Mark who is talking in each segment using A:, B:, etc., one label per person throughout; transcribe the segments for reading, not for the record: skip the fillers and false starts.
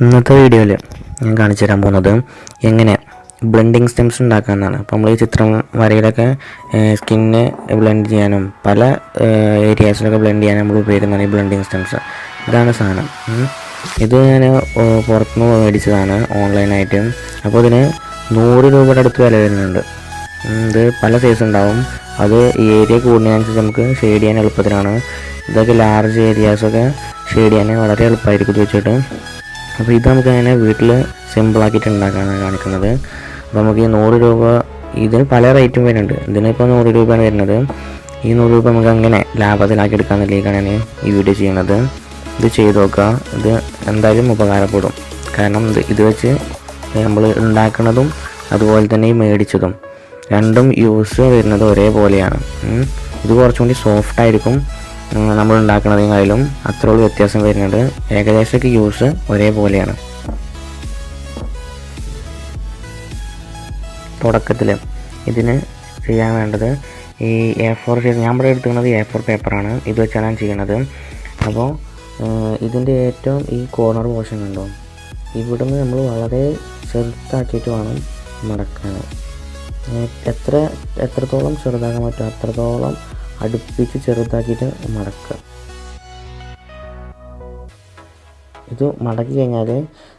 A: ഇന്നത്തെ വീഡിയോയിൽ ഞാൻ കാണിച്ചു തരാൻ പോകുന്നത് എങ്ങനെ ബ്ലെൻഡിങ് സ്റ്റെംസ് ഉണ്ടാക്കാമെന്നാണ്. അപ്പോൾ നമ്മൾ ഈ ചിത്രം വരയിലൊക്കെ സ്കിന്നെ ബ്ലെൻഡ് ചെയ്യാനും പല ഏരിയാസിലൊക്കെ ബ്ലെൻഡ് ചെയ്യാനും നമ്മൾ ഉപയോഗിക്കുന്നതാണ് ഈ ബ്ലെൻഡിങ് സ്റ്റെംസ്. ഇതാണ് സാധനം. ഇത് ഞാൻ പുറത്തുനിന്ന് മേടിച്ചതാണ് ഓൺലൈനായിട്ട്. അപ്പോൾ ഇതിന് 100 രൂപയുടെ അടുത്ത് വില വരുന്നുണ്ട്. ഇത് പല സൈസ് ഉണ്ടാവും. അത് ഈ ഏരിയ കൂടുന്നതിനനുസരിച്ച് നമുക്ക് ഷെയ്ഡ് ചെയ്യാൻ എളുപ്പത്തിനാണ്. ഇതൊക്കെ ലാർജ് ഏരിയാസൊക്കെ ഷെയ്ഡ് ചെയ്യാൻ വളരെ എളുപ്പമായിരിക്കും ഇത് വെച്ചിട്ട്. അപ്പോൾ ഇത് നമുക്ക് അങ്ങനെ വീട്ടിൽ സിമ്പിളാക്കിയിട്ട് ഉണ്ടാക്കാനാണ് കാണിക്കുന്നത്. അപ്പോൾ നമുക്ക് ഈ 100 രൂപ, ഇതിന് പല റേറ്റും വരുന്നുണ്ട്. ഇതിനിപ്പോൾ 100 രൂപയാണ് വരുന്നത്. ഈ 100 രൂപ നമുക്ക് അങ്ങനെ ലാഭത്തിലാക്കി എടുക്കാമെന്നില്ലേക്കാണ് ഞാൻ ഈ വീഡിയോ ചെയ്യുന്നത്. ഇത് ചെയ്ത് നോക്കുക. ഇത് എന്തായാലും ഉപകാരപ്പെടും. കാരണം ഇത് വെച്ച് നമ്മൾ ഉണ്ടാക്കുന്നതും അതുപോലെ തന്നെ ഈ മേടിച്ചതും രണ്ടും യൂസ് വരുന്നത് ഒരേപോലെയാണ്. ഇത് കുറച്ചും കൂടി സോഫ്റ്റായിരിക്കും നമ്മൾ ഉണ്ടാക്കുന്നതിനായാലും. അത്രയുള്ള വ്യത്യാസം വരുന്നുണ്ട്. ഏകദേശമൊക്കെ യൂസ് ഒരേപോലെയാണ്. തുടക്കത്തിൽ ഇതിന് ചെയ്യാൻ വേണ്ടത് ഈ A4 സൈസ്, ഞാൻ ഇവിടെ എടുക്കുന്നത് A4 പേപ്പറാണ്. ഇത് വെച്ചാണ് ഞാൻ ചെയ്യണത്. അപ്പോൾ ഇതിൻ്റെ ഏറ്റവും ഈ കോർണർ പോർഷൻ ഉണ്ടോ, ഇവിടുന്ന് നമ്മൾ വളരെ ചെറുതാക്കിയിട്ട് വേണം മടക്കാൻ. എത്രത്തോളം ചെറുതാക്കാൻ പറ്റും അത്രത്തോളം അടുപ്പിച്ച് ചെറുതാക്കിയിട്ട് മടക്കുക. ഇത് മടക്കി കഴിഞ്ഞാൽ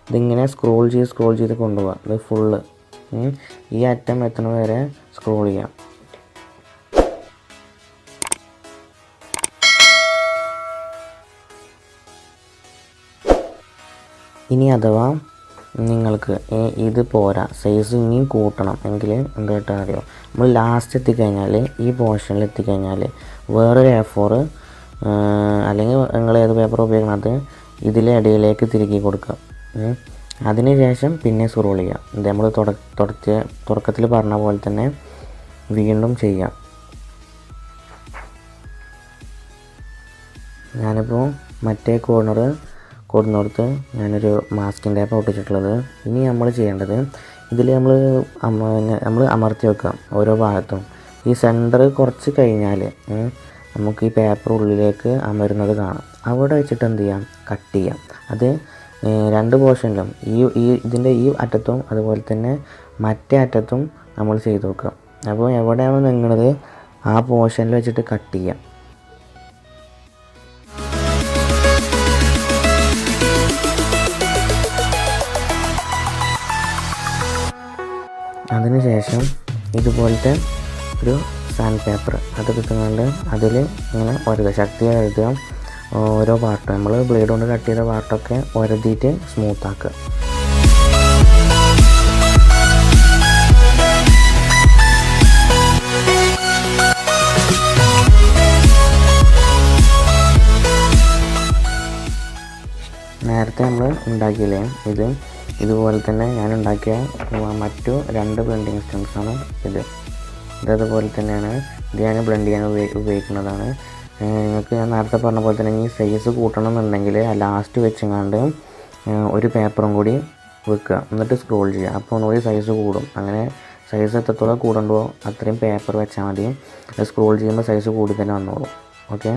A: ഇതിങ്ങനെ സ്ക്രോൾ ചെയ്ത് കൊണ്ടുപോകാം. ഇത് ഫുള്ള് ഈ അറ്റം എത്തണ വരെ സ്ക്രോൾ ചെയ്യാം. ഇനി അഥവാ നിങ്ങൾക്ക് ഇത് പോരാ, സൈസ് ഇനിയും കൂട്ടണം എങ്കിൽ എന്ത് കിട്ടാൻ അറിയോ, നമ്മൾ ലാസ്റ്റ് എത്തിക്കഴിഞ്ഞാൽ ഈ പോർഷനിൽ എത്തിക്കഴിഞ്ഞാൽ വേറൊരു A4 അല്ലെങ്കിൽ നിങ്ങൾ ഏത് പേപ്പർ ഉപയോഗിക്കുന്നത് ഇതിലെ ഇടയിലേക്ക് തിരുകി കൊടുക്കുക. അതിന് ശേഷം പിന്നെ സ്ക്രോൾ ചെയ്യാം. ഇത് നമ്മൾ തുടക്കത്തിൽ പറഞ്ഞ പോലെ തന്നെ വീണ്ടും ചെയ്യാം. ഞാനിപ്പോൾ മറ്റേ കൊടുന്നോടത്ത് ഞാനൊരു മാസ്കിൻ ടേപ്പ് ഒട്ടിച്ചിട്ടുള്ളത്. ഇനി നമ്മൾ ചെയ്യേണ്ടത് ഇതിൽ നമ്മൾ അമർത്തി വെക്കാം ഓരോ ഭാഗത്തും. ഈ സെൻറ്റർ കുറച്ച് കഴിഞ്ഞാൽ നമുക്ക് ഈ പേപ്പർ ഉള്ളിലേക്ക് അമരുന്നത് കാണാം. അവിടെ വെച്ചിട്ട് എന്ത് ചെയ്യാം, കട്ട് ചെയ്യാം. അത് രണ്ട് പോർഷനിലും ഇതിൻ്റെ ഈ അറ്റത്തും അതുപോലെ തന്നെ മറ്റേ അറ്റത്തും നമ്മൾ ചെയ്ത് വെക്കുക. അപ്പോൾ എവിടെയാണോ നിങ്ങളത് ആ പോർഷനിൽ വെച്ചിട്ട് കട്ട് ചെയ്യാം. അതിനുശേഷം ഇതുപോലത്തെ ഒരു സാൻഡ് പേപ്പർ അത് കിട്ടുന്നുണ്ട്. അതിൽ ഇങ്ങനെ ഒരതുക, ശക്തി എഴുതുക. ഓരോ പാർട്ടും നമ്മൾ ബ്ലേഡ് കൊണ്ട് കട്ട് ചെയ്ത പാർട്ടൊക്കെ ഒരതിയിട്ട് സ്മൂത്താക്കുക. നേരത്തെ നമ്മൾ ഉണ്ടാക്കിയില്ലേ, ഇതുപോലെ തന്നെ ഞാൻ ഉണ്ടാക്കിയ മറ്റു 2 ബ്ലെൻഡിങ് സ്റ്റെംസാണ് ഇതതുപോലെ തന്നെയാണ്. ഇത് ഞാൻ ബ്ലെൻഡ് ചെയ്യാൻ ഉപയോഗിക്കുന്നതാണ്. നിങ്ങൾക്ക് ഞാൻ നേരത്തെ പറഞ്ഞ പോലെ തന്നെ ഈ സൈസ് കൂട്ടണം എന്നുണ്ടെങ്കിൽ ലാസ്റ്റ് വെച്ചങ്ങാണ്ട് ഒരു പേപ്പറും കൂടി വെക്കുക, എന്നിട്ട് സ്ക്രോൾ ചെയ്യുക. അപ്പോൾ ഒന്നുകൂടി സൈസ് കൂടും. അങ്ങനെ സൈസ് എത്രത്തോളം കൂടണ്ടോ അത്രയും പേപ്പർ വെച്ചാൽ മതി. സ്ക്രോൾ ചെയ്യുമ്പോൾ സൈസ് കൂടി തന്നെ വന്നോളും. ഓക്കെ.